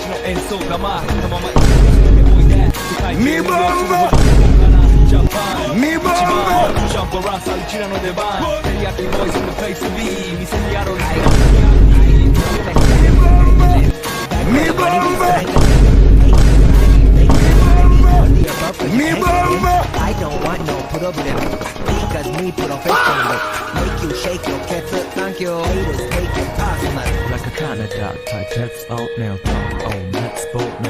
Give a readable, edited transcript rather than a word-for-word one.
ちの演奏がまあこのまま一緒においで世界中にジャパンミボンボ一番ジャンプランサーうちらの出番テリヤキボーイズのフェイス B 店にあるミボンボミボンボ I don't want no problem because me put on face on it make you shake your cats thank you haters take it personal Like a kind of dark type text out now talk on next boat